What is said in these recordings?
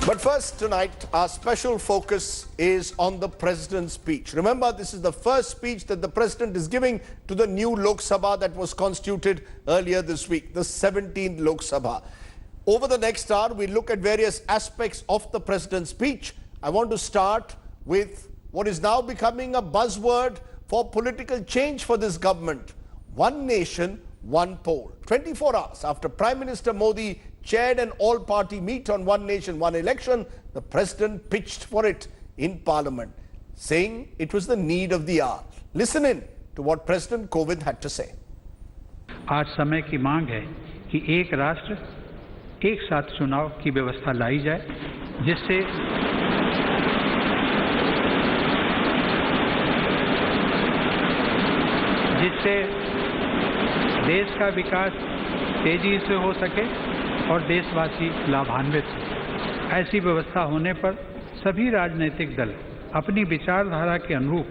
But first tonight, our special focus is on the President's speech. Remember, this is the first speech that the President is giving to the new Lok Sabha that was constituted earlier this week, the 17th Lok Sabha. Over the next hour, we look at various aspects of the President's speech. I want to start with what is now becoming a buzzword for political change for this government. One nation, one poll. 24 hours after Prime Minister Modi chaired an all-party meet on one nation, one election, the President pitched for it in Parliament, saying it was the need of the hour. Listen in to what President Kovind had to say. आज समय की मांग है कि एक राष्ट्र एक साथ चुनाव की व्यवस्था लाई जाए, जिससे देश का विकास तेजी से हो सके और देशवासी लाभान्वित हो। ऐसी व्यवस्था होने पर सभी राजनीतिक दल अपनी विचारधारा के अनुरूप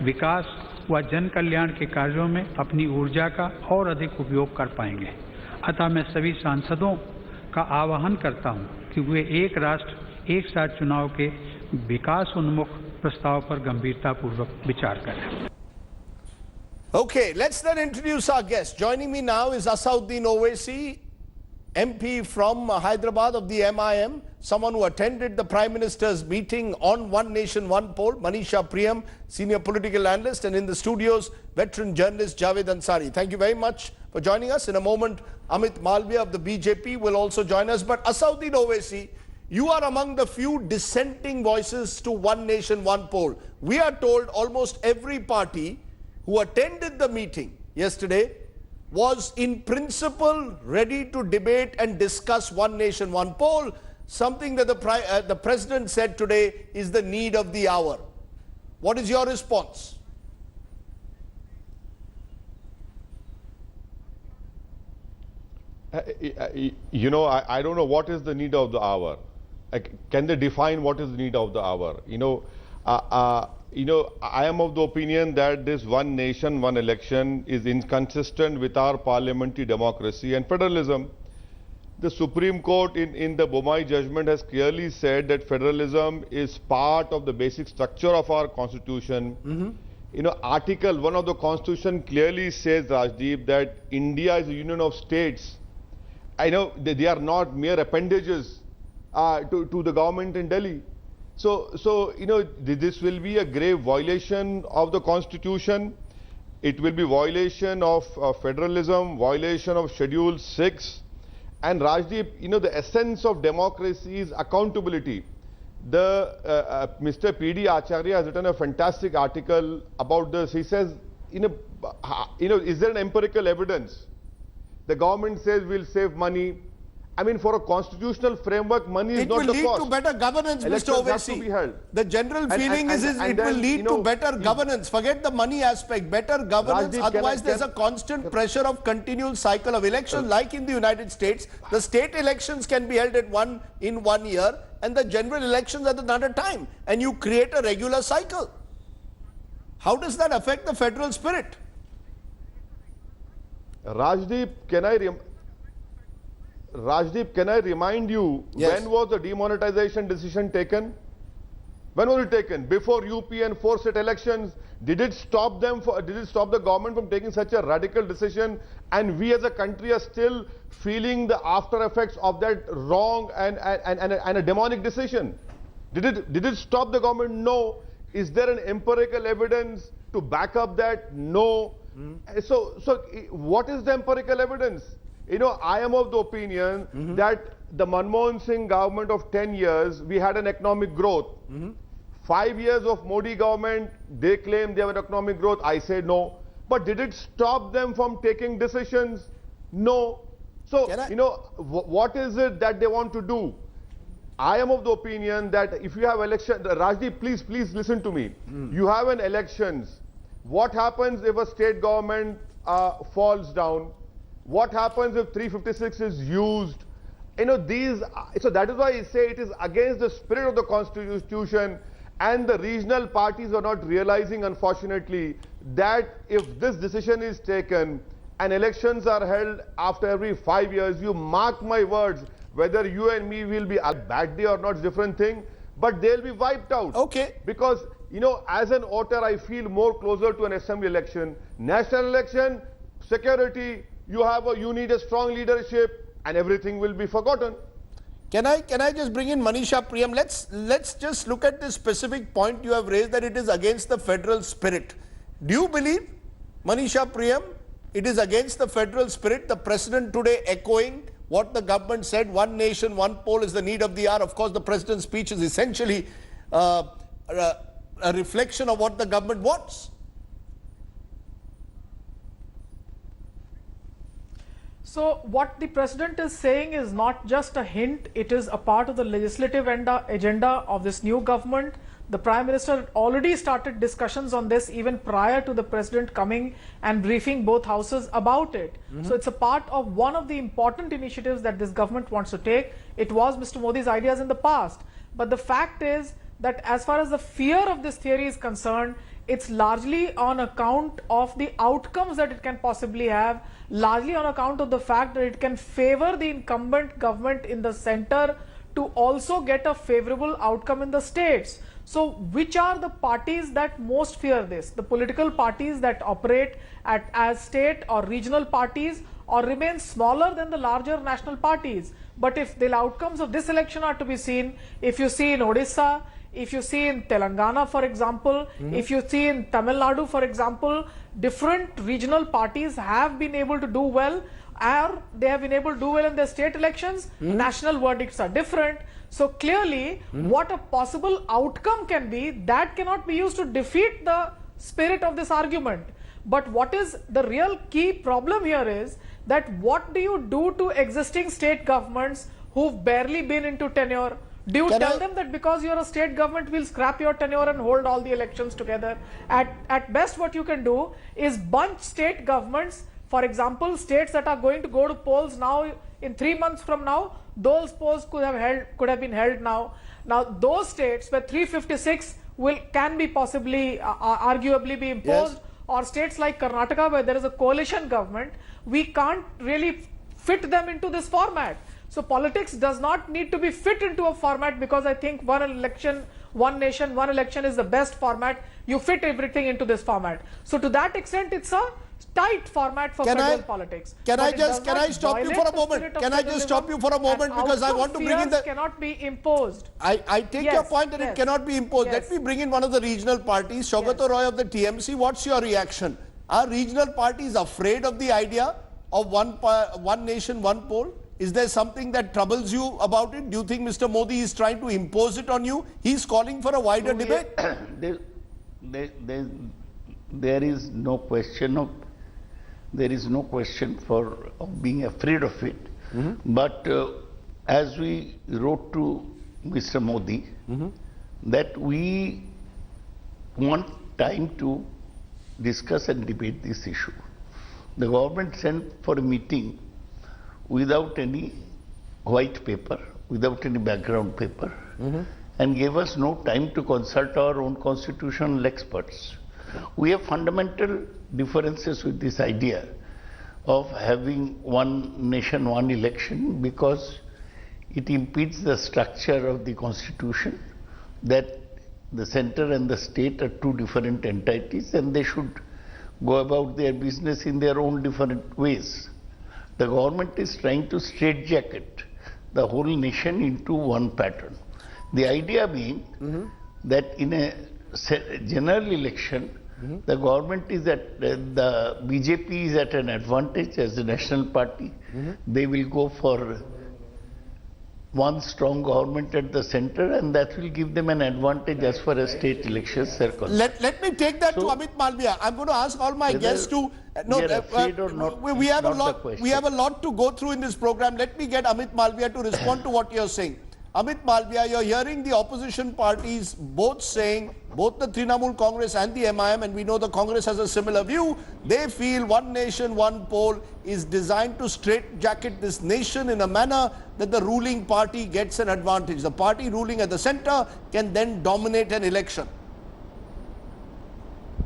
विकास व जन कल्याण के कार्यों में अपनी ऊर्जा का और अधिक उपयोग कर पाएंगे। अतः मैं सभी सांसदों का आह्वान करता हूं कि वे एक राष्ट्र एक साथ चुनाव के विकास उन्मुख प्रस्ताव पर गंभीरतापूर्वक विचार करें। Okay, let's then introduce our guest. Joining me now is Asauddin Owaisi, MP from Hyderabad of the MIM, someone who attended the Prime Minister's meeting on One Nation, One Poll, Manisha Priyam, senior political analyst, and in the studios, veteran journalist Javed Ansari. Thank you very much for joining us. In a moment, Amit Malviya of the BJP will also join us. But Asauddin Owaisi, you are among the few dissenting voices to One Nation, One Poll. We are told almost every party who attended the meeting yesterday was in principle ready to debate and discuss One Nation, One Poll, something that the President said today is the need of the hour. What is your response? You know, I don't know what is the need of the hour. Can they define what is the need of the hour? I am of the opinion that this one nation, one election is inconsistent with our parliamentary democracy and federalism. The Supreme Court in the Bomai judgment has clearly said that federalism is part of the basic structure of our constitution. You know, Article 1 of the constitution clearly says, Rajdeep, that India is a union of states. I know they are not mere appendages to the government in Delhi. So, you know, this will be a grave violation of the Constitution. It will be violation of federalism, violation of Schedule 6. And Rajdeep, you know, the essence of democracy is accountability. Mr. P.D. Acharya has written a fantastic article about this. He says, is there an empirical evidence? The government says we'll save money. I mean, for a constitutional framework, money is not the cost. It will lead to better governance, Mr. Owaisi. The general feeling is it will lead to better governance. Forget the money aspect, better governance. Rajdeep, otherwise, there's a constant pressure of continual cycle of elections. Like in the United States, the state elections can be held in 1 year and the general elections at another time. And you create a regular cycle. How does that affect the federal spirit? Rajdeep, can I remind you, yes, when was the demonetization decision taken? When was it taken? Before UP and 4 state elections. Did it stop the government from taking such a radical decision? And we as a country are still feeling the after effects of that wrong and a demonic decision. Did it stop the government? No. Is there an empirical evidence to back up that? No. So what is the empirical evidence? You know, I am of the opinion that the Manmohan Singh government of 10 years, we had an economic growth. 5 years of Modi government, they claim they have an economic growth. I say no. But did it stop them from taking decisions? No. So, you know, what is it that they want to do? I am of the opinion that if you have election, Rajdeep, please listen to me. You have an elections. What happens if a state government falls down? What happens if 356 is used? You know, so that is why I say it is against the spirit of the Constitution, and the regional parties are not realizing, unfortunately, that if this decision is taken and elections are held after every 5 years, you mark my words, Whether you and me will be a bad day or not is different thing, but they'll be wiped out. Okay. Because, you know, as an voter, I feel more closer to an assembly election. National election, security, you need a strong leadership, and everything will be forgotten. Can I just bring in Manisha Priyam? Let's just look at this specific point you have raised, that it is against the federal spirit. Do you believe, Manisha Priyam, it is against the federal spirit? The president today echoing what the government said, one nation, one poll is the need of the hour. Of course, the president's speech is essentially a reflection of what the government wants. So what the president is saying is not just a hint, it is a part of the legislative agenda of this new government. The Prime Minister already started discussions on this even prior to the President coming and briefing both houses about it. So it's a part of one of the important initiatives that this government wants to take. It was Mr. Modi's ideas in the past. But the fact is that as far as the fear of this theory is concerned, it's largely on account of the outcomes that it can possibly have, largely on account of the fact that it can favor the incumbent government in the center to also get a favorable outcome in the states. So which are the parties that most fear this? The political parties that operate as state or regional parties or remain smaller than the larger national parties. But if the outcomes of this election are to be seen, if you see in Odisha, if you see in Telangana, for example, if you see in Tamil Nadu, for example, different regional parties have been able to do well, or they have been able to do well in their state elections. National verdicts are different. So clearly, what a possible outcome can be, that cannot be used to defeat the spirit of this argument. But what is the real key problem here is that what do you do to existing state governments who've barely been into tenure? Do you tell them that because you're a state government, we'll scrap your tenure and hold all the elections together? At best, what you can do is bunch state governments. For example, states that are going to go to polls now in 3 months from now, those polls could have been held now. Now, those states where 356 can be possibly, arguably be imposed, yes, or states like Karnataka where there is a coalition government, we can't really fit them into this format. So politics does not need to be fit into a format, because I think one election, one nation, one election is the best format. You fit everything into this format. So to that extent, it's a tight format for federal politics. Can I stop you for a moment? Can I just stop you for a moment, because I want to bring in the... cannot be imposed. I take your point that it cannot be imposed. Let me bring in one of the regional parties, Shaukato Roy of the TMC. What's your reaction? Are regional parties afraid of the idea of one nation, one poll? Is there something that troubles you about it? Do you think Mr. Modi is trying to impose it on you? He's calling for a wider debate. There is no question of being afraid of it. But as we wrote to Mr. Modi, that we want time to discuss and debate this issue. The government sent for a meeting without any white paper, without any background paper, and gave us no time to consult our own constitutional experts. We have fundamental differences with this idea of having one nation, one election, because it impedes the structure of the constitution, that the center and the state are two different entities and they should go about their business in their own different ways. The government is trying to straitjacket the whole nation into one pattern. The idea being that in a general election, the government is at, the BJP is at an advantage as a national party. They will go for one strong government at the center, and that will give them an advantage as far as state elections are concerned. Let me take that to Amit Malviya. I'm going to ask all my guests to... we have a lot to go through in this program. Let me get Amit Malviya to respond to what you're saying. Amit Malviya, you're hearing the opposition parties both saying, both the Trinamool Congress and the MIM, and we know the Congress has a similar view, they feel one nation, one poll is designed to straitjacket this nation in a manner that the ruling party gets an advantage. The party ruling at the center can then dominate an election.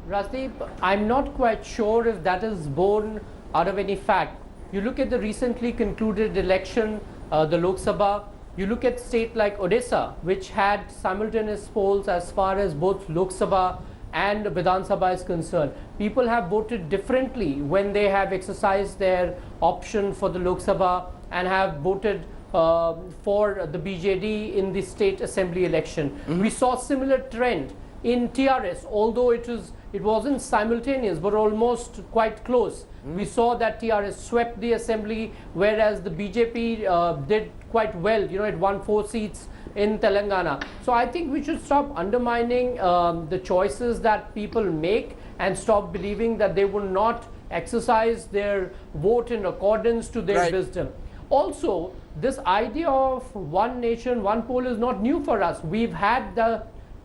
Rajdeep, I'm not quite sure if that is born out of any fact. You look at the recently concluded election, the Lok Sabha. You look at state like Odisha, which had simultaneous polls as far as both Lok Sabha and Vidhan Sabha is concerned. People have voted differently when they have exercised their option for the Lok Sabha and have voted for the BJD in the state assembly election. We saw similar trend in TRS, although it wasn't simultaneous but almost quite close. We saw that TRS swept the assembly, whereas the BJP did quite well. You know, it won 4 seats in Telangana. So I think we should stop undermining the choices that people make and stop believing that they will not exercise their vote in accordance to their wisdom. Also, this idea of one nation, one poll is not new for us. We've had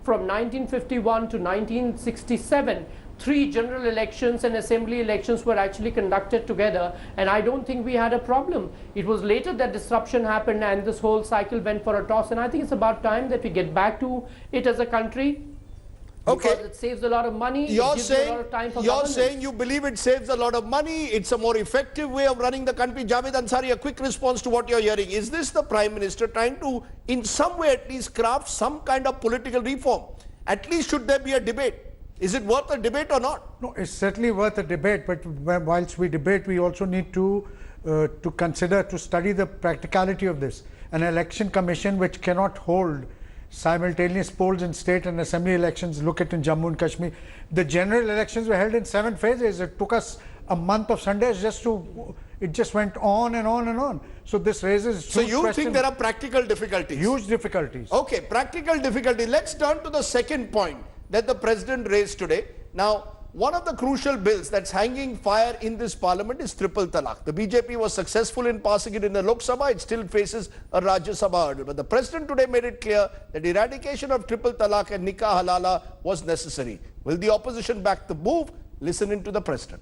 from 1951 to 1967, 3 general elections and assembly elections were actually conducted together, and I don't think we had a problem. It was later that disruption happened and this whole cycle went for a toss, and I think it's about time that we get back to it as a country. Because it saves a lot of money. You're saying saying you believe it saves a lot of money, it's a more effective way of running the country. Javed Ansari, a quick response to what you're hearing. Is this the Prime Minister trying to, in some way at least, craft some kind of political reform? At least should there be a debate? Is it worth a debate or not? No, it's certainly worth a debate, but whilst we debate, we also need to consider, to study the practicality of this. An election commission which cannot hold simultaneous polls in state and assembly elections. Look at in Jammu and Kashmir. The general elections were held in 7 phases. It took us a month of Sundays it just went on and on and on. So this raises So you think there are practical difficulties? Huge difficulties. Okay, practical difficulty. Let's turn to the second point that the President raised today. Now, one of the crucial bills that's hanging fire in this parliament is triple talaq. The BJP was successful in passing it in the Lok Sabha. It still faces a Rajya Sabha hurdle. But the President today made it clear that eradication of triple talaq and nikah halala was necessary. Will the opposition back the move? Listen in to the President.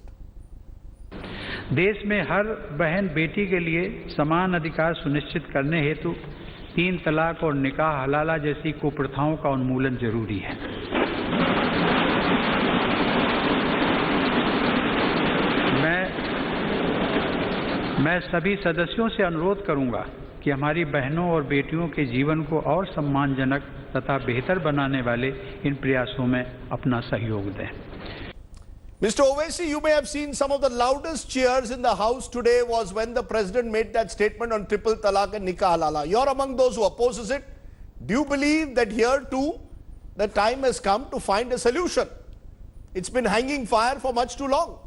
देश में हर बहन बेटी के लिए समान अधिकार सुनिश्चित करने हेतु 3 तलाक और निकाह हलाला जैसी कुप्रथाओं का उन्मूलन जरूरी है। मैं सभी सदस्यों से अनुरोध करूंगा कि हमारी बहनों और बेटियों के जीवन को और सम्मानजनक तथा बेहतर बनाने वाले इन प्रयासों में अपना सहयोग दें। Mr. Owaisi, you may have seen some of the loudest cheers in the House today was when the President made that statement on triple talaq and nikah halala. You're among those who opposes it. Do you believe that here too the time has come to find a solution? It's been hanging fire for much too long.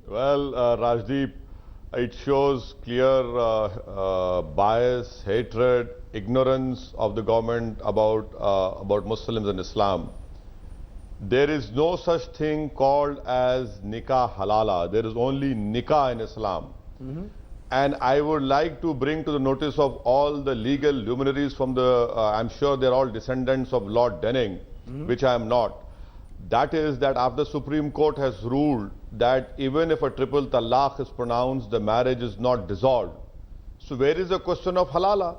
Well, Rajdeep, it shows clear bias, hatred, ignorance of the government about Muslims and Islam. There is no such thing called as nikah halala. There is only nikah in Islam. And I would like to bring to the notice of all the legal luminaries from the, I'm sure they're all descendants of Lord Denning, which I am not. That is that after the Supreme Court has ruled that even if a triple talaq is pronounced, the marriage is not dissolved. So where is the question of halala?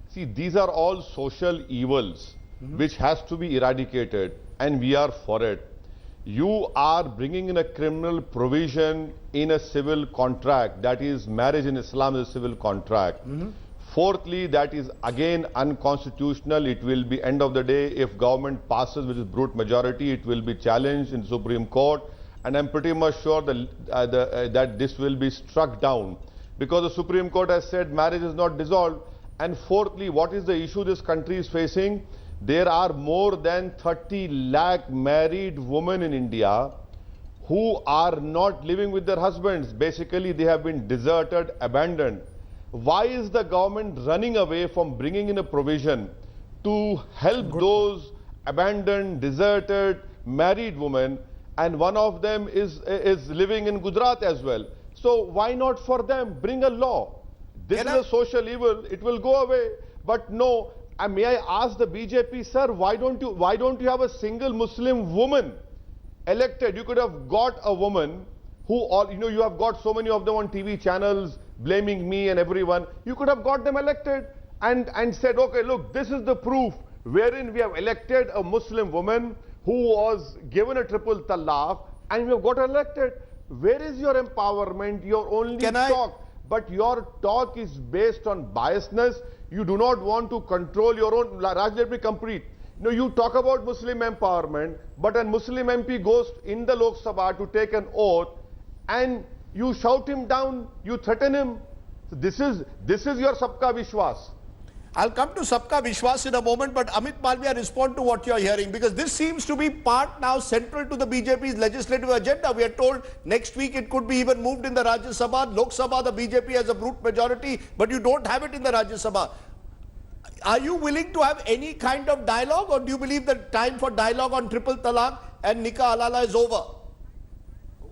See, these are all social evils which has to be eradicated, and we are for it. You are bringing in a criminal provision in a civil contract, that is marriage in Islam is a civil contract. Fourthly, that is again unconstitutional. It will be, end of the day, if government passes with its brute majority, it will be challenged in Supreme Court, and I'm pretty much sure that this will be struck down because the Supreme Court has said marriage is not dissolved. And fourthly, what is the issue this country is facing? There are more than 30 lakh married women in India who are not living with their husbands. Basically, they have been deserted, abandoned. Why is the government running away from bringing in a provision to help those abandoned, deserted, married women? And one of them is living in Gujarat as well. So why not for them bring a law? This is a social evil. It will go away. But no, may I ask the BJP, sir, why don't you have a single Muslim woman elected? You could have got a woman who, you have got so many of them on TV channels blaming me and everyone. You could have got them elected and said, okay, look, this is the proof wherein we have elected a Muslim woman who was given a triple talaq and you have got elected. Where is your empowerment? Your only talk. But your talk is based on biasness. You do not want to control your own. Raj, let me complete. You know, you talk about Muslim empowerment, but a Muslim MP goes in the Lok Sabha to take an oath, and you shout him down, you threaten him. So this is your Subka vishwas. I'll come to Subka Vishwas in a moment, but Amit Malviya, respond to what you're hearing, because this seems to be part now central to the BJP's legislative agenda. We are told next week it could be even moved in the Rajya Sabha. Lok Sabha, the BJP has a brute majority, but you don't have it in the Rajya Sabha. Are you willing to have any kind of dialogue, or do you believe that time for dialogue on triple talaq and nikah halala is over?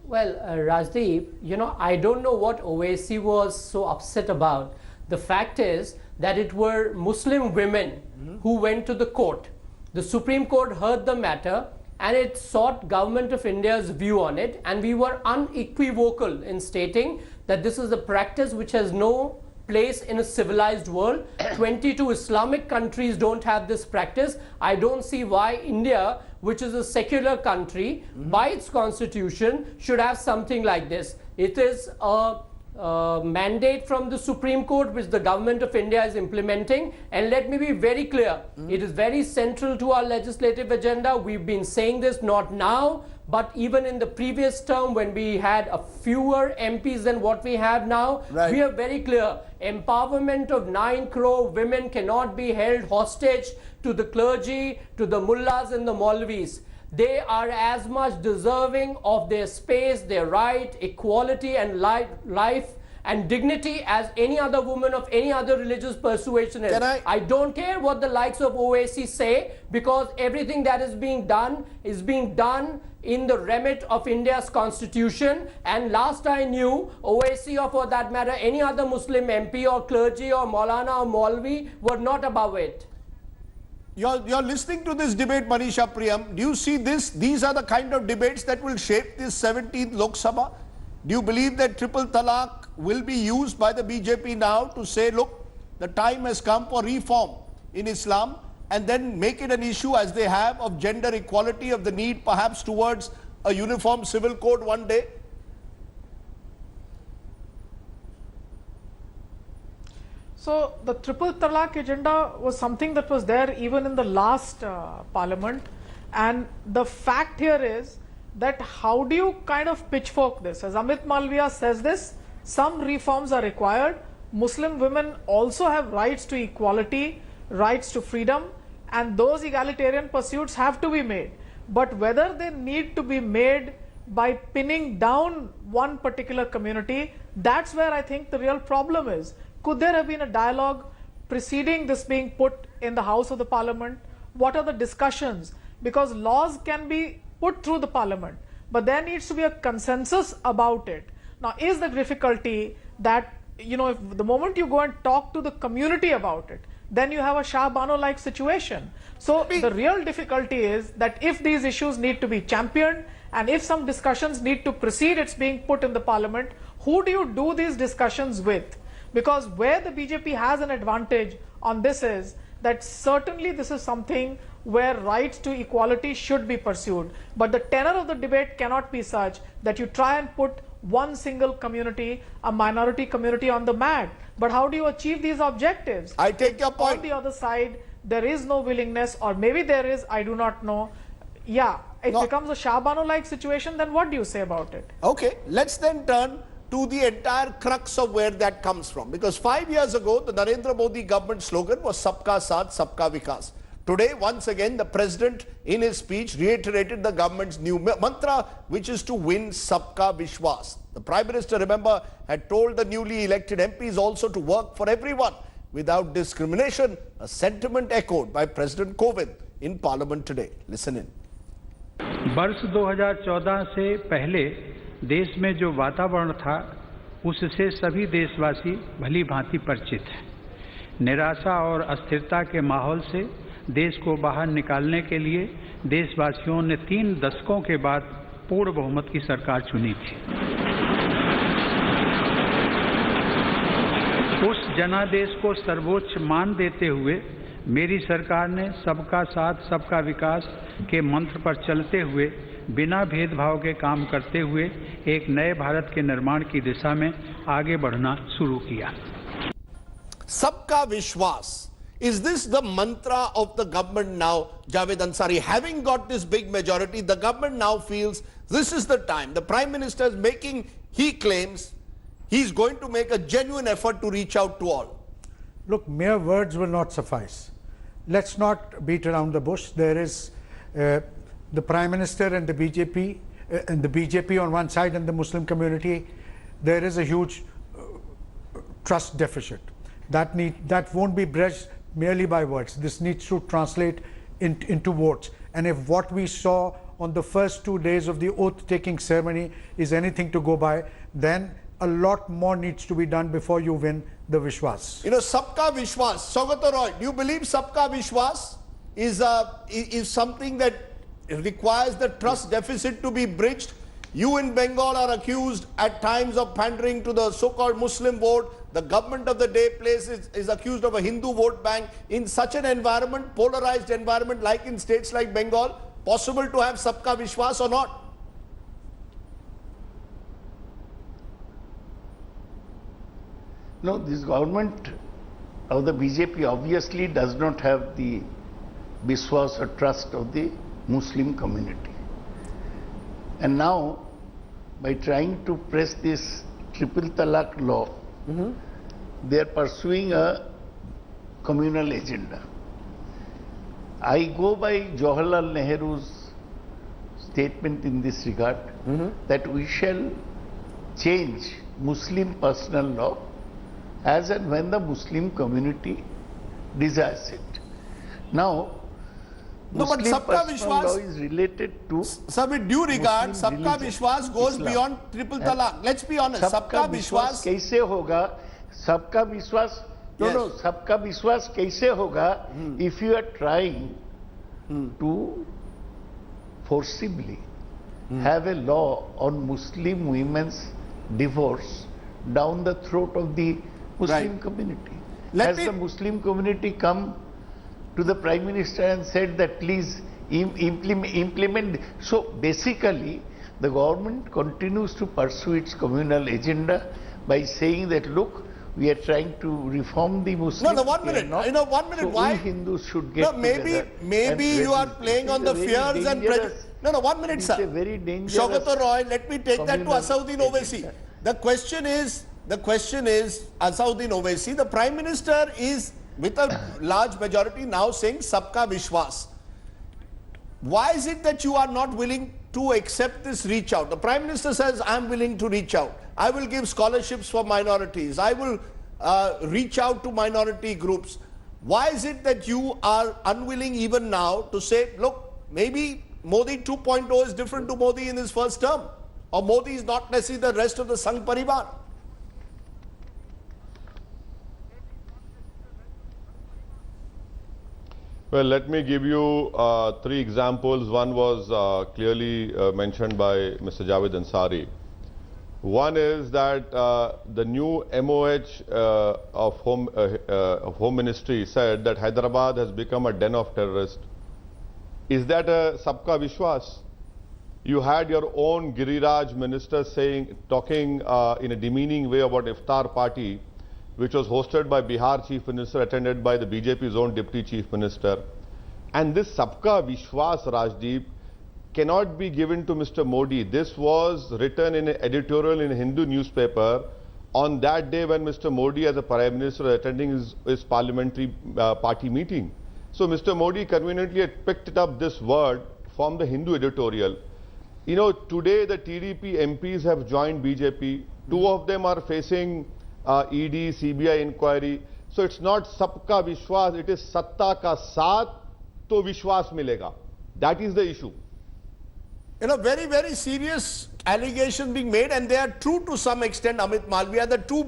Well, Rajdeep, you know, I don't know what OAC was so upset about. The fact is that it were Muslim women who went to the court. The Supreme Court heard the matter and it sought Government of India's view on it, and we were unequivocal in stating that this is a practice which has no place in a civilized world. 22 Islamic countries don't have this practice. I don't see why India, which is a secular country, by its constitution, should have something like this. It is a mandate from the Supreme Court which the Government of India is implementing, and let me be very clear, it is very central to our legislative agenda. We've been saying this not now, but even in the previous term when we had a fewer MPs than what we have now. Right. We are very clear, empowerment of 9 crore women cannot be held hostage to the clergy, to the mullahs and the Maulvis. They are as much deserving of their space, their right, equality and life and dignity as any other woman of any other religious persuasion is. I don't care what the likes of OAC say, because everything that is being done in the remit of India's constitution, and last I knew, OAC or for that matter any other Muslim MP or clergy or Maulana or Maulvi were not above it. You're listening to this debate, Manisha Priyam. Do you see this? These are the kind of debates that will shape this 17th Lok Sabha. Do you believe that triple talaq will be used by the BJP now to say, look, the time has come for reform in Islam, and then make it an issue as they have of gender equality, of the need perhaps towards a uniform civil code one day? So the triple talaq agenda was something that was there even in the last parliament, and the fact here is that how do you kind of pitchfork this? As Amit Malviya says this, some reforms are required. Muslim women also have rights to equality, rights to freedom, and those egalitarian pursuits have to be made. But whether they need to be made by pinning down one particular community, that's where I think the real problem is. Could there have been a dialogue preceding this being put in the House of the Parliament? What are the discussions? Because laws can be put through the Parliament, but there needs to be a consensus about it. Now, is the difficulty that, you know, if the moment you go and talk to the community about it, then you have a Shah Bano-like situation. So the real difficulty is that if these issues need to be championed, and if some discussions need to precede its being put in the Parliament, who do you do these discussions with? Because where the BJP has an advantage on this is that certainly this is something where rights to equality should be pursued. But the tenor of the debate cannot be such that you try and put one single community, a minority community, on the mat. But how do you achieve these objectives? I take your point. On the other side, there is no willingness, or maybe there is, I do not know. Yeah, it becomes a Shah Bano-like situation, then what do you say about it? Okay, let's then turn to the entire crux of where that comes from. Because 5 years ago, the Narendra Modi government slogan was Subka Saath, Subka Vikas. Today, once again, the president in his speech reiterated the government's new mantra, which is to win Subka Vishwas. The Prime Minister, remember, had told the newly elected MPs also to work for everyone without discrimination, a sentiment echoed by President Kovind in Parliament today. Listen in. वर्ष 2014 से पहले देश में जो वातावरण था उससे सभी देशवासी भली भांति परिचित हैं। निराशा और अस्थिरता के माहौल से देश को बाहर निकालने के लिए देशवासियों ने 3 दशकों के बाद पूर्ण बहुमत की सरकार चुनी थी। उस जनादेश को सर्वोच्च मान देते हुए मेरी सरकार ने सबका साथ सबका विकास के मंत्र पर चलते हुए बिना भेदभाव के काम करते हुए एक नए भारत के निर्माण की दिशा में आगे बढ़ना शुरू किया। Subka vishwas. Is this the mantra of the government now, Javed Ansari? Having got this big majority, the government now feels this is the time. The Prime Minister is making, he claims, he's going to make a genuine effort to reach out to all. Look, mere words will not suffice. Let's not beat around the bush. There is the Prime Minister and the BJP on one side and the Muslim community. There is a huge trust deficit. That won't be bridged merely by words. This needs to translate into votes. And if what we saw on the first 2 days of the oath-taking ceremony is anything to go by, then a lot more needs to be done before you win the vishwas. You know, Subka vishwas. Saugata Roy, do you believe Subka vishwas is something that requires the trust deficit to be bridged? You in Bengal are accused at times of pandering to the so-called Muslim vote. The government of the day is accused of a Hindu vote bank. In such an environment, polarized environment like in states like Bengal, possible to have Subka vishwas or not? No, this government of the BJP obviously does not have the vishwas or trust of the Muslim community. And now, by trying to press this triple talaq law, they are pursuing a communal agenda. I go by Jawaharlal Nehru's statement in this regard, that we shall change Muslim personal law as and when the Muslim community desires it. Now, No, but Muslim Subka personal law vishwas is related to Sir, with due regard, Muslim Subka religion, vishwas goes Islam. beyond triple talaq. Let's be honest. सबका Subka विश्वास vishwas. कैसे होगा? सबका विश्वास Yes. no, सबका विश्वास कैसे होगा if you are trying to forcibly have a law on Muslim women's divorce down the throat of the Muslim Right. community. Let Has me- the Muslim community come to the Prime Minister and said that please implement? So basically, the government continues to pursue its communal agenda by saying that, look, we are trying to reform the Muslims. No, 1 we are minute. not. You know, 1 minute. So Why? we Hindus should get No, maybe together and you are resist. playing It on is the a very fears and dangerous- prejudice. No, 1 minute, it's sir. a very dangerous Saugata Roy, let me take that to communal Asauddin Owaisi. agenda. The question is, Asauddin Owaisi, the Prime Minister is with a large majority now saying Subka vishwas. Why is it that you are not willing to accept this reach out? The Prime Minister says, I am willing to reach out. I will give scholarships for minorities. I will reach out to minority groups. Why is it that you are unwilling even now to say, look, maybe Modi 2.0 is different to Modi in his first term? Or Modi is not necessarily the rest of the Sangh Parivar? Well, let me give you 3 examples. One was clearly mentioned by Mr. Javed Ansari. One is that the new MOH of Home Ministry said that Hyderabad has become a den of terrorists. Is that a Subka Vishwas? You had your own Giriraj minister talking in a demeaning way about Iftar party, which was hosted by Bihar Chief Minister, attended by the BJP's own Deputy Chief Minister. And this Subka Vishwas, Rajdeep, cannot be given to Mr. Modi. This was written in an editorial in a Hindu newspaper on that day when Mr. Modi as a Prime Minister was attending his parliamentary party meeting. So Mr. Modi conveniently had picked up this word from the Hindu editorial. You know, today the TDP MPs have joined BJP. 2 of them are facing ED, CBI inquiry. So it's not Subka Vishwas, it is Satta ka Saath, to Vishwas milega. That is the issue. You know, very, very serious allegations being made, and they are true to some extent, Amit Malviya. The 2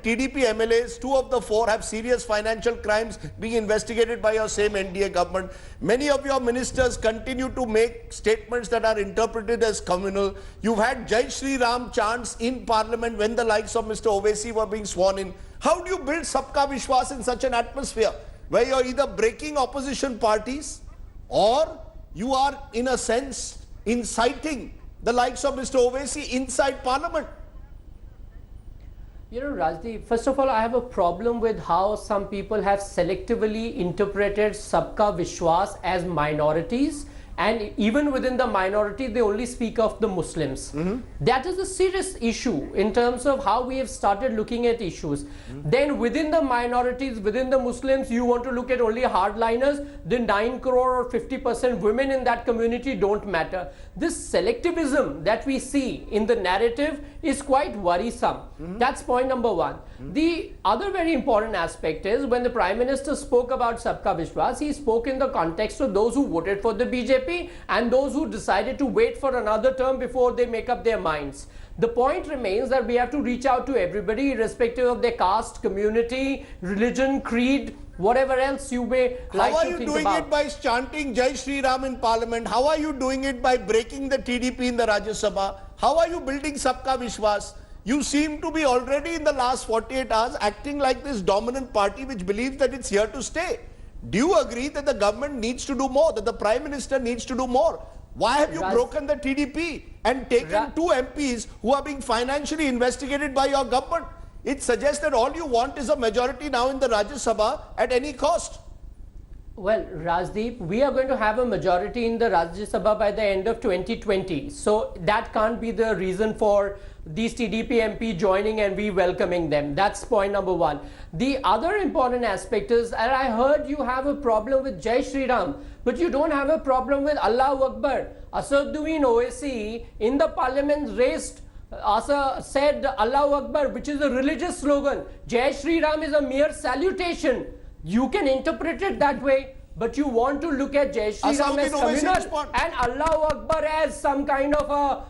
TDP MLAs, 2 of the 4 have serious financial crimes being investigated by your same NDA government. Many of your ministers continue to make statements that are interpreted as communal. You've had Jai Shri Ram chants in parliament when the likes of Mr. Owaisi were being sworn in. How do you build Subka Vishwas in such an atmosphere where you're either breaking opposition parties or you are, in a sense, inciting the likes of Mr. Owaisi inside Parliament? You know, Rajdeep, first of all, I have a problem with how some people have selectively interpreted Subka vishwas as minorities, and even within the minority, they only speak of the Muslims. That is a serious issue in terms of how we have started looking at issues. Then within the minorities, within the Muslims, you want to look at only hardliners, then 9 crore or 50% women in that community don't matter. This selectivism that we see in the narrative is quite worrisome. That's point number one. The other very important aspect is when the Prime Minister spoke about Sabka Vishwas, he spoke in the context of those who voted for the BJP and those who decided to wait for another term before they make up their minds. The point remains that we have to reach out to everybody, irrespective of their caste, community, religion, creed, whatever else you may like to think about. How are you doing it by chanting Jai Shri Ram in Parliament? How are you doing it by breaking the TDP in the Rajya Sabha? How are you building Sabka Vishwas? You seem to be already in the last 48 hours acting like this dominant party which believes that it's here to stay. Do you agree that the government needs to do more, that the Prime Minister needs to do more? Why have you broken the TDP and taken 2 MPs who are being financially investigated by your government? It suggests that all you want is a majority now in the Rajya Sabha at any cost. Well, Rajdeep, we are going to have a majority in the Rajya Sabha by the end of 2020. So that can't be the reason for these TDP MP joining and we welcoming them. That's point number one. The other important aspect is, and I heard you have a problem with Jai Shri Ram, but you don't have a problem with Allahu Akbar. Asaduddin Owaisi in the parliament said Allahu Akbar, which is a religious slogan. Jai Shri Ram is a mere salutation. You can interpret it that way, but you want to look at Jai Shri Ram as communal and Allahu Akbar as some kind of a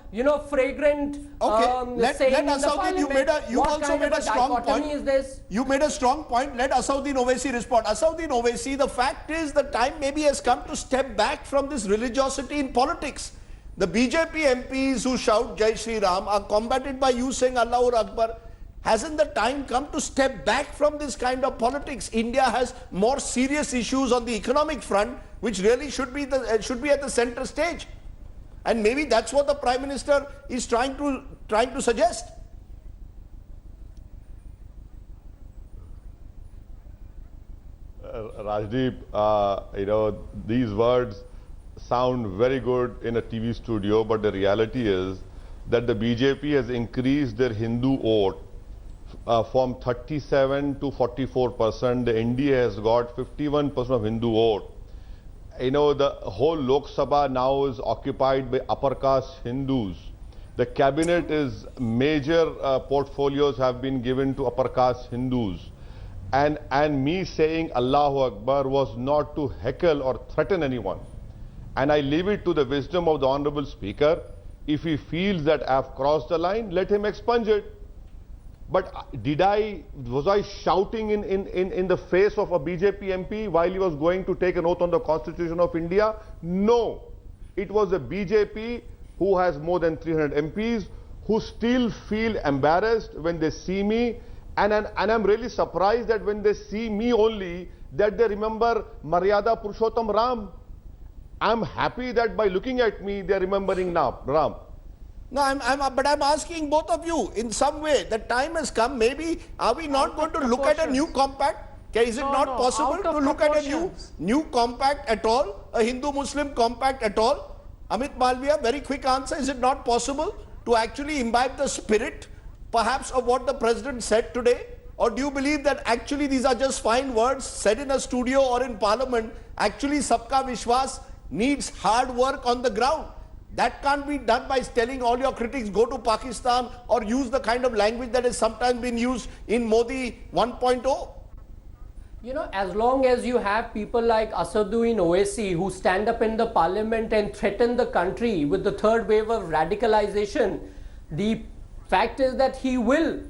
fragrant saying in the parliament. You also made a strong point. Is this? You made a strong point. Let Asauddin Owaisi respond. Asauddin Owaisi, the fact is the time maybe has come to step back from this religiosity in politics. The BJP MPs who shout Jai Shri Ram are combated by you saying Allahu Akbar. Hasn't the time come to step back from this kind of politics? India has more serious issues on the economic front, which really should be at the center stage. And maybe that's what the Prime Minister is trying to suggest. Rajdeep, these words sound very good in a TV studio, but the reality is that the BJP has increased their Hindu vote from 37 to 44%. The NDA has got 51% of Hindu vote. The whole Lok Sabha now is occupied by upper caste Hindus. The cabinet is major portfolios have been given to upper caste Hindus. And me saying Allahu Akbar was not to heckle or threaten anyone. And I leave it to the wisdom of the Honorable Speaker. If he feels that I have crossed the line, let him expunge it. But was I shouting in the face of a BJP MP while he was going to take an oath on the Constitution of India? No. It was a BJP who has more than 300 MPs who still feel embarrassed when they see me. And I'm really surprised that when they see me only, that they remember Maryada Purushottam Ram. I'm happy that by looking at me, they're remembering Ram. No, but I'm asking both of you, in some way, the time has come, maybe, are we not going to look at a new compact? Okay, is it not possible to look at a new compact at all? A Hindu-Muslim compact at all? Amit Malviya, very quick answer, is it not possible to actually imbibe the spirit, perhaps, of what the President said today? Or do you believe that actually these are just fine words said in a studio or in Parliament? Actually, Sabka Vishwas needs hard work on the ground. That can't be done by telling all your critics go to Pakistan or use the kind of language that has sometimes been used in Modi 1.0. As long as you have people like Asaduddin Owaisi who stand up in the parliament and threaten the country with the third wave of radicalization, the fact is that he will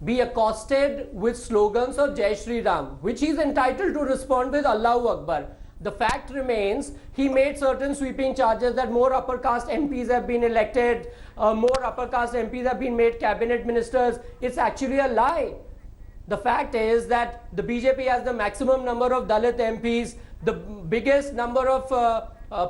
be accosted with slogans of Jai Shri Ram, which he is entitled to respond with Allahu Akbar. The fact remains, he made certain sweeping charges that more upper caste MPs have been elected, more upper caste MPs have been made cabinet ministers. It's actually a lie. The fact is that the BJP has the maximum number of Dalit MPs, the biggest number of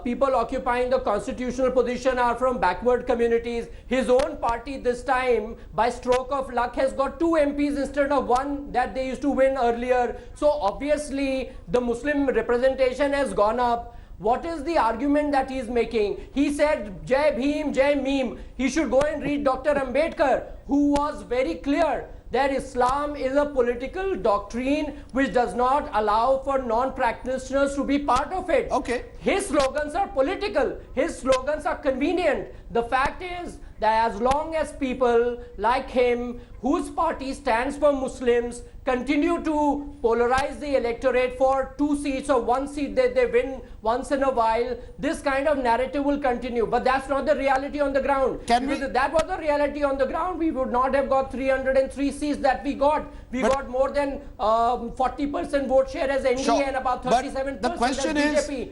people occupying the constitutional position are from backward communities. His own party this time, by stroke of luck, has got 2 MPs instead of 1 that they used to win earlier. So obviously the Muslim representation has gone up. What is the argument that he is making? He said, Jai Bhim, Jai Meem. He should go and read Dr. Ambedkar, who was very clear that Islam is a political doctrine which does not allow for non-practitioners to be part of it. Okay. His slogans are political. His slogans are convenient. The fact is that as long as people like him, whose party stands for Muslims, continue to polarize the electorate for 2 seats or 1 seat that they win once in a while, this kind of narrative will continue. But that's not the reality on the ground. Because if that was the reality on the ground, we would not have got 303 seats that we got. We got more than 40% vote share as NDA and about 37% the question as BJP.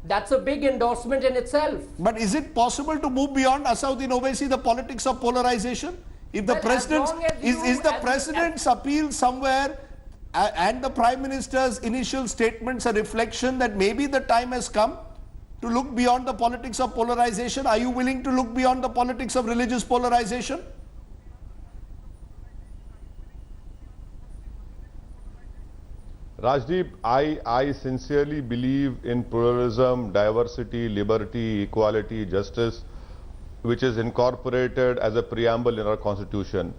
That's a big endorsement in itself. But is it possible to move beyond Asauddin Owaisi, the politics of polarization? If the president is the president's appeal somewhere and the Prime Minister's initial statements a reflection that maybe the time has come to look beyond the politics of polarization? Are you willing to look beyond the politics of religious polarization? Rajdeep, I sincerely believe in pluralism, diversity, liberty, equality, justice, which is incorporated as a preamble in our constitution.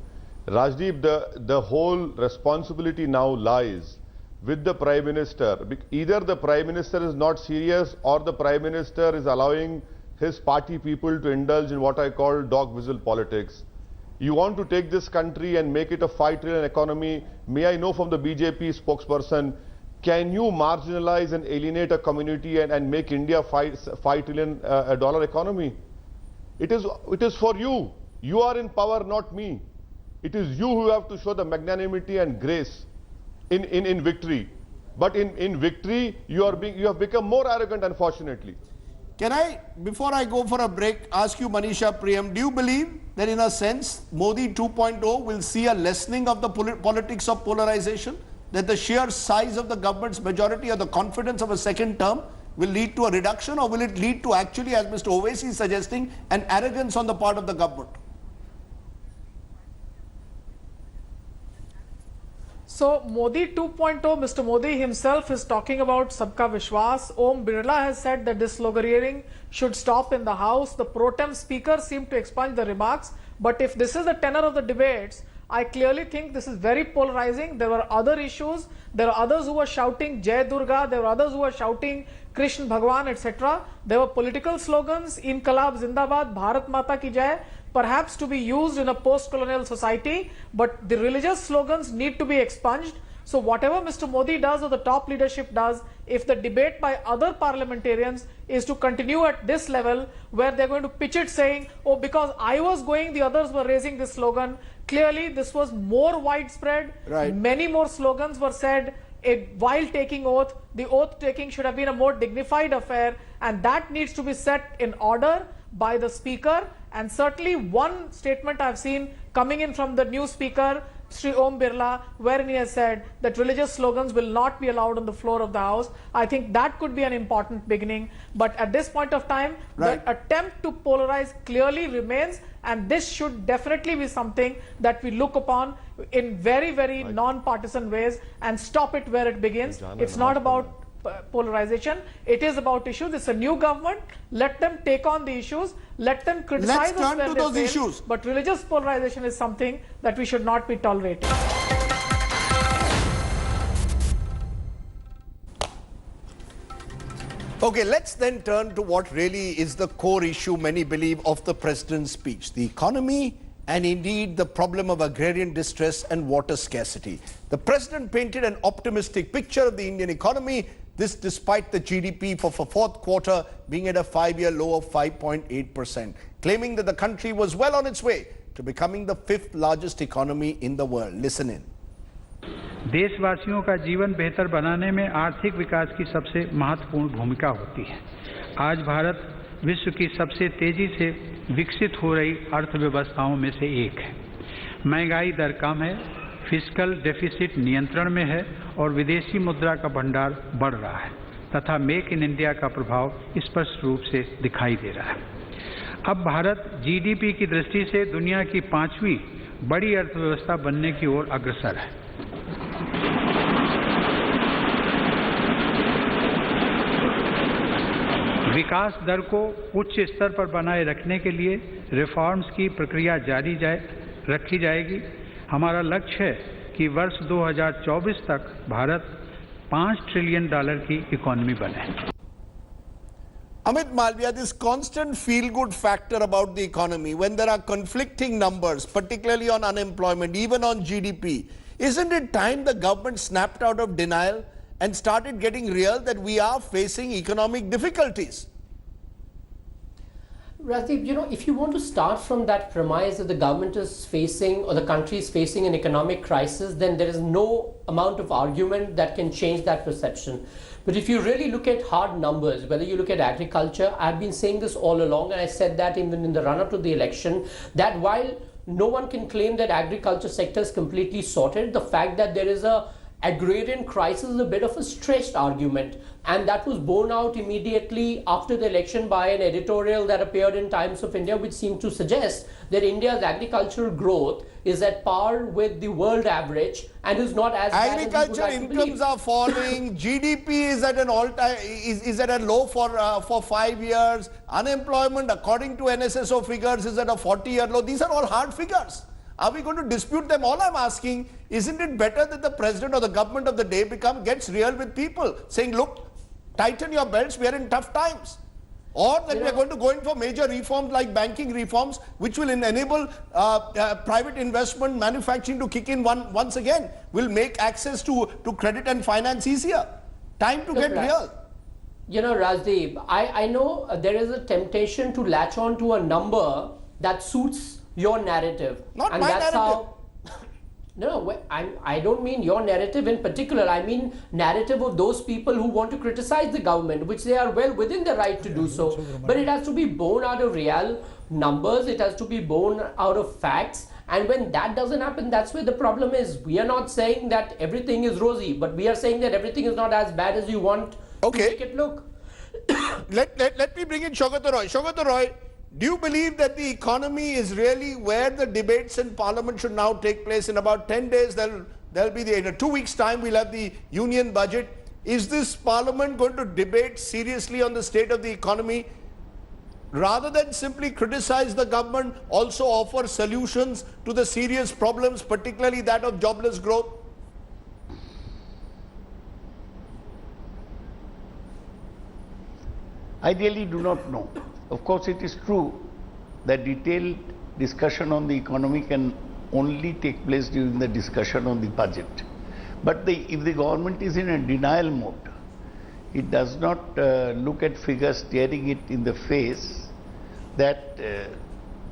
Rajdeep, the whole responsibility now lies with the Prime Minister. Either the Prime Minister is not serious or the Prime Minister is allowing his party people to indulge in what I call dog whistle politics. You want to take this country and make it a $5 trillion economy. May I know from the BJP spokesperson, can you marginalize and alienate a community and make India $5 trillion economy? It is for you. You are in power, not me. It is you who have to show the magnanimity and grace in victory. But in victory, you have become more arrogant, unfortunately. Can I, before I go for a break, ask you, Manisha Priyam, do you believe that in a sense, Modi 2.0 will see a lessening of the politics of polarization? That the sheer size of the government's majority or the confidence of a second term will lead to a reduction, or will it lead to actually, as Mr. Owaisi is suggesting, an arrogance on the part of the government? So Modi 2.0, Mr. Modi himself is talking about Subka Vishwas. Om Birla has said that this sloganeering should stop in the House. The pro tem speaker seemed to expunge the remarks. But if this is the tenor of the debates, I clearly think this is very polarizing. There were other issues. There are others who were shouting Jai Durga. There were others who were shouting Krishna Bhagwan, etc. There were political slogans, Inqilab Zindabad, Bharat Mata Ki Jai, perhaps to be used in a post-colonial society, but the religious slogans need to be expunged. So whatever Mr. Modi does or the top leadership does, if the debate by other parliamentarians is to continue at this level, where they're going to pitch it saying, oh, because I was going, the others were raising this slogan. Clearly, this was more widespread. Right. Many more slogans were said while taking oath. The oath taking should have been a more dignified affair, and that needs to be set in order by the speaker. And certainly one statement I've seen coming in from the new speaker, Sri Om Birla, wherein he has said that religious slogans will not be allowed on the floor of the House. I think that could be an important beginning. But at this point of time, right, the attempt to polarize clearly remains, and this should definitely be something that we look upon in very, very non-partisan ways and stop it where it begins. It's not about polarization, it is about issues. It's a new government. Let them take on the issues. Let them criticize us where they fail. Issues. But religious polarization is something that we should not be tolerating. Okay, let's then turn to what really is the core issue, many believe, of the president's speech: the economy and indeed the problem of agrarian distress and water scarcity. The president painted an optimistic picture of the Indian economy, this despite the GDP for fourth quarter being at a 5-year low of 5.8%, claiming that the country was well on its way to becoming the 5th largest economy in the world. Listen in. देशवासियों का जीवन बेहतर बनाने में आर्थिक विकास की सबसे महत्वपूर्ण भूमिका होती है। आज भारत विश्व की सबसे तेजी से विकसित हो रही अर्थव्यवस्थाओं में से एक है। महंगाई दर कम है, फिस्कल डेफिसिट नियंत्रण में है और विदेशी मुद्रा का भंडार बढ़ रहा है। तथा मेक इन इंडिया का प्रभाव स्पष्ट रूप से दिखाई दे रहा है। अब भारत जीडीपी की दृष्टि से दुनिया की 5वीं बड़ी अर्थव्यवस्था बनने की ओर अग्रसर है। विकास दर को उच्च स्तर पर बनाए रखने के लिए रिफॉर्म्स की प्रक्रिया जारी रखी जाएगी। हमारा लक्ष्य है कि वर्ष 2024 तक भारत $5 ट्रिलियन की इकोनॉमी बने। Amit Malviya, this constant feel-good factor about the economy, when there are conflicting numbers, particularly on unemployment, even on GDP, isn't it time the government snapped out of denial and started getting real that we are facing economic difficulties? Rajdeep, you know, if you want to start from that premise that the government is facing or the country is facing an economic crisis, then there is no amount of argument that can change that perception. But if you really look at hard numbers, whether you look at agriculture, I've been saying this all along, and I said that even in the run-up to the election, that while no one can claim that agriculture sector is completely sorted, the fact that there is a agrarian crisis is a bit of a stretched argument, and that was borne out immediately after the election by an editorial that appeared in Times of India, which seemed to suggest that India's agricultural growth is at par with the world average and is not as bad as we would Agriculture like to incomes believe. are falling. GDP is at an all-time is at a low for 5 years. Unemployment, according to NSSO figures, is at a 40-year low. These are all hard figures. Are we going to dispute them? All I'm asking, isn't it better that the president or the government of the day gets real with people, saying, look, tighten your belts, we are in tough times. Or that we are going to go in for major reforms like banking reforms, which will enable private investment, manufacturing to kick in once again, will make access to credit and finance easier. Time to get real. You know, Rajdeep, I know there is a temptation to latch on to a number that suits your narrative. Not and my that's narrative. No, I don't mean your narrative in particular. I mean narrative of those people who want to criticize the government, which they are well within the right to do so. But it has to be born out of real numbers. It has to be born out of facts. And when that doesn't happen, that's where the problem is. We are not saying that everything is rosy, but we are saying that everything is not as bad as you want to make it look. Let me bring in Shougata Roy. Shougata Roy, do you believe that the economy is really where the debates in Parliament should now take place? In about 10 days, there'll be in 2 weeks' time, we'll have the union budget. Is this Parliament going to debate seriously on the state of the economy? Rather than simply criticize the government, also offer solutions to the serious problems, particularly that of jobless growth? I really do not know. Of course, it is true that detailed discussion on the economy can only take place during the discussion on the budget. But if the government is in a denial mode, it does not look at figures staring it in the face that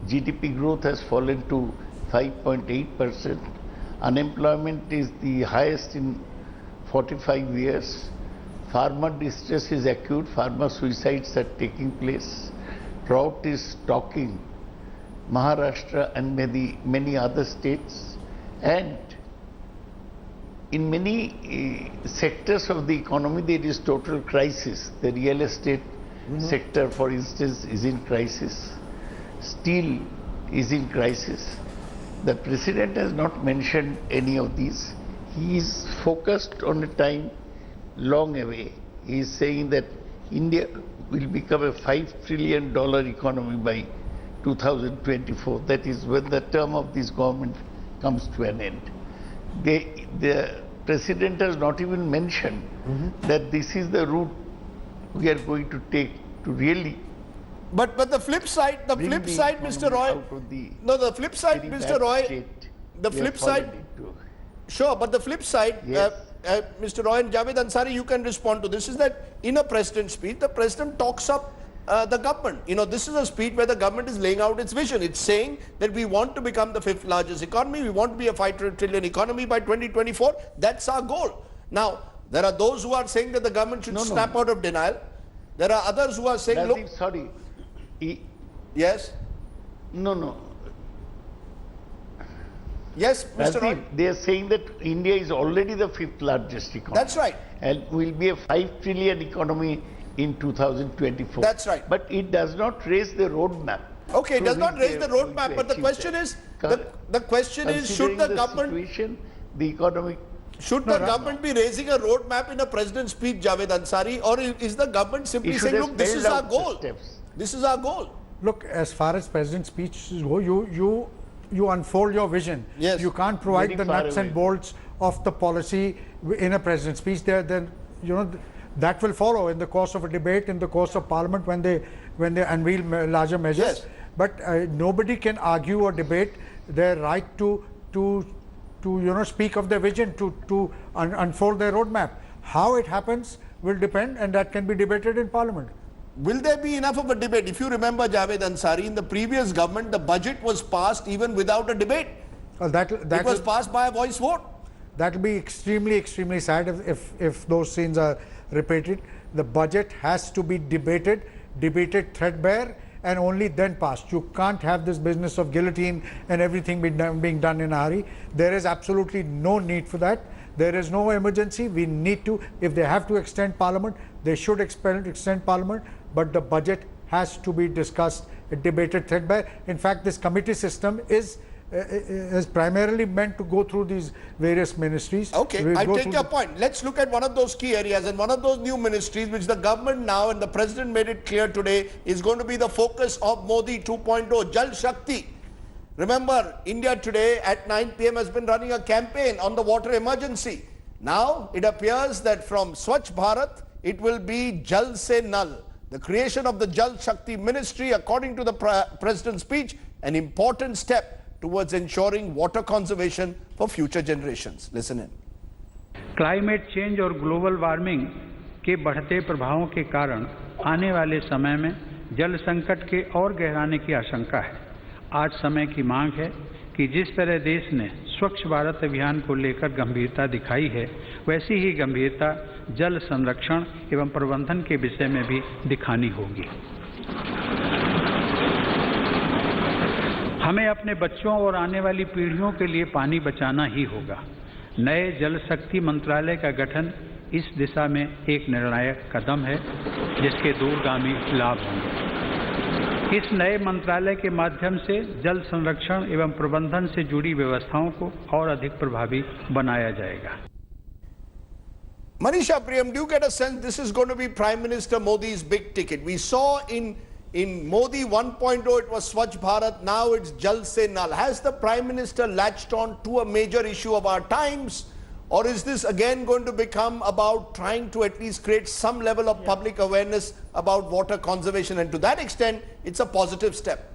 GDP growth has fallen to 5.8%, unemployment is the highest in 45 years, farmer distress is acute, farmer suicides are taking place, drought is stalking Maharashtra and many other states, and in many sectors of the economy there is total crisis. The real estate sector, for instance, is in crisis. Steel is in crisis. The president has not mentioned any of these. He is focused on a time long away. He is saying that India will become a $5 trillion economy by 2024. That is when the term of this government comes to an end. The president has not even mentioned that this is the route we are going to take to really. But the flip side, Mr. Roy. No, the flip side, Mr. Roy. The flip side. Sure, but the flip side, yes. Mr. Roy and Javed Ansari, you can respond to this, is that in a president's speech, the president talks up the government. You know, this is a speech where the government is laying out its vision. It's saying that we want to become the 5th largest economy. We want to be a $5 trillion economy by 2024. That's our goal. Now, there are those who are saying that the government should snap out of denial. There are others who are saying, look. Sorry. Yes? No. Yes, Mr. Roy. They are saying that India is already the 5th largest economy. That's right. And will be a 5 trillion economy in 2024. That's right. But it does not raise the roadmap. Okay, it does not raise the roadmap, but the question is, the question is, should the government, the economic, should the government be raising a roadmap in a president's speech, Javed Ansari, or is the government simply saying, look, this is our goal. This is our goal. Look, as far as president's speeches go, you unfold your vision. Yes. You can't provide the nuts and bolts of the policy in a president's speech. Then you know that will follow in the course of a debate, in the course of Parliament when they unveil larger measures. Yes. But nobody can argue or debate their right to speak of their vision, to unfold their roadmap. How it happens will depend, and that can be debated in Parliament. Will there be enough of a debate? If you remember, Javed Ansari, in the previous government, the budget was passed even without a debate. It was passed by a voice vote. That will be extremely sad if those scenes are repeated. The budget has to be debated threadbare, and only then passed. You can't have this business of guillotine and everything being done in a hurry. There is absolutely no need for that. There is no emergency. We need to, if they have to extend Parliament, they should extend Parliament, but the budget has to be discussed, debated threadbare. In fact, this committee system is primarily meant to go through these various ministries. Okay, I take your point. Let's look at one of those key areas, and one of those new ministries which the government now, and the president made it clear today, is going to be the focus of Modi 2.0, Jal Shakti. Remember, India today at 9 p.m. has been running a campaign on the water emergency. Now it appears that from Swachh Bharat, it will be Jal Se Nal. The creation of the Jal Shakti ministry, according to the president's speech, an important step towards ensuring water conservation for future generations. Listen in. Climate change और global warming के बढ़ते प्रभावों के कारण आने वाले समय में जल संकट के और गहराने की आशंका है। आज समय की मांग है कि जिस तरह देश ने स्वच्छ भारत अभियान को लेकर गंभीरता दिखाई है, वैसी ही गंभीरता जल संरक्षण एवं प्रबंधन के विषय में भी दिखानी होगी। हमें अपने बच्चों और आने वाली पीढ़ियों के लिए पानी बचाना ही होगा। नए जल शक्ति मंत्रालय का गठन इस दिशा में एक निर्णायक कदम है, जिसके दूरगामी लाभ होंगे। इस नए मंत्रालय के माध्यम से जल संरक्षण एवं प्रबंधन से जुड़ी व्यवस्थाओं को और अधिक प्रभावी बनाया जाएगा। Manisha Priyam, do you get a sense this is going to be Prime Minister Modi's big ticket? We saw in Modi 1.0 it was Swachh Bharat, now it's Jal Se Nal. Has the Prime Minister latched on to a major issue of our times, or is this again going to become about trying to at least create some level of public awareness about water conservation, and to that extent it's a positive step?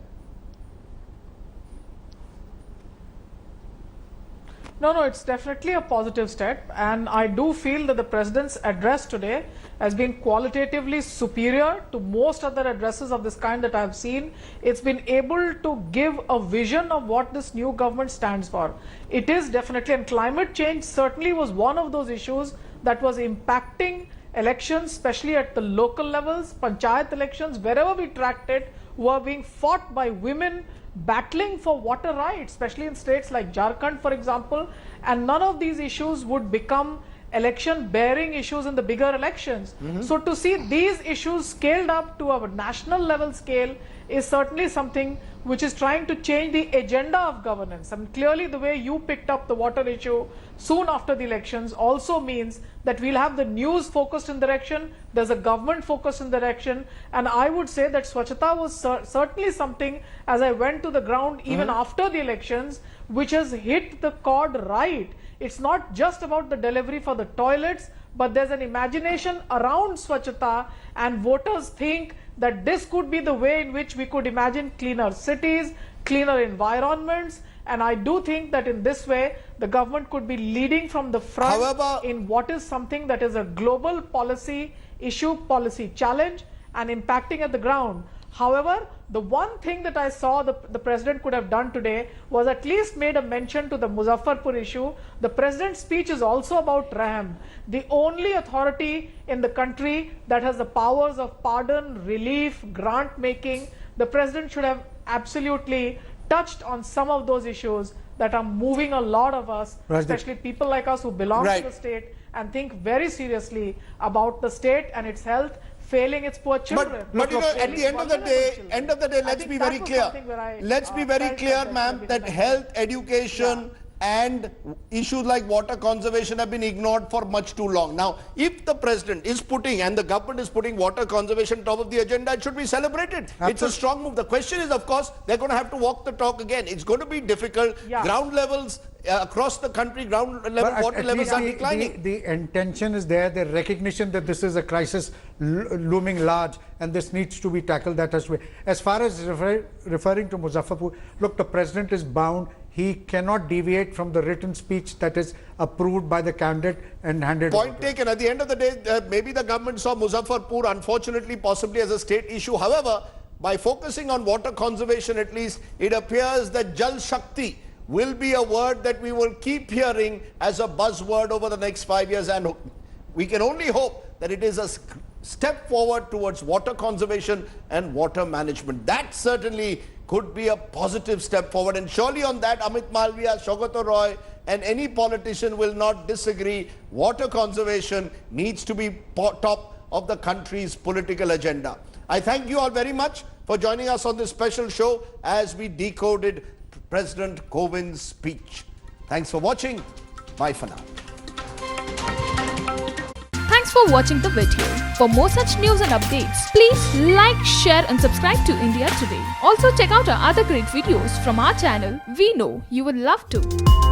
No, it's definitely a positive step, and I do feel that the President's address today has been qualitatively superior to most other addresses of this kind that I have seen. It's been able to give a vision of what this new government stands for. It is definitely, and climate change certainly was one of those issues that was impacting elections, especially at the local levels, panchayat elections, wherever we tracked it, were being fought by women battling for water rights, especially in states like Jharkhand, for example, and none of these issues would become election bearing issues in the bigger elections. So to see these issues scaled up to a national level scale is certainly something which is trying to change the agenda of governance. And clearly the way you picked up the water issue soon after the elections also means that we'll have the news focused in direction, there's a government focused in direction, and I would say that Swachhata was certainly something, as I went to the ground even after the elections, which has hit the chord right. It's not just about the delivery for the toilets, but there's an imagination around Swachhata, and voters think that this could be the way in which we could imagine cleaner cities, cleaner environments, and I do think that in this way the government could be leading from the front. However, in what is something that is a global policy issue, policy challenge, and impacting at the ground. However, the one thing that I saw the President could have done today was at least made a mention to the Muzaffarpur issue. The President's speech is also about Raham, the only authority in the country that has the powers of pardon, relief, grant making. The President should have absolutely touched on some of those issues that are moving a lot of us, especially people like us who belong to the state and think very seriously about the state and its health, failing its poor children. But you know, at the end of the day, let's be very clear. Let's be very clear, ma'am, that health, education, and issues like water conservation have been ignored for much too long. Now, if the president is putting and the government is putting water conservation top of the agenda, it should be celebrated. Absolutely. It's a strong move. The question is, of course, they're going to have to walk the talk again. It's going to be difficult. Ground levels across the country, ground level water levels are declining. The intention is there, the recognition that this is a crisis looming large and this needs to be tackled that way. As far as referring to Muzaffarpur, look, the president is bound. He cannot deviate from the written speech that is approved by the candidate and handed over. Point taken. At the end of the day, maybe the government saw Muzaffarpur, unfortunately, possibly as a state issue. However, by focusing on water conservation at least, it appears that Jal Shakti will be a word that we will keep hearing as a buzzword over the next 5 years. And we can only hope that it is a step forward towards water conservation and water management. That certainly could be a positive step forward, and surely on that Amit Malviya, Shogato Roy and any politician will not disagree. Water conservation needs to be top of the country's political agenda. I thank you all very much for joining us on this special show as we decoded President Kovind's speech. Thanks for watching. Bye for now. Thanks for watching the video. For more such news and updates, please like, share and subscribe to India Today. Also check out our other great videos from our channel. We know you would love to.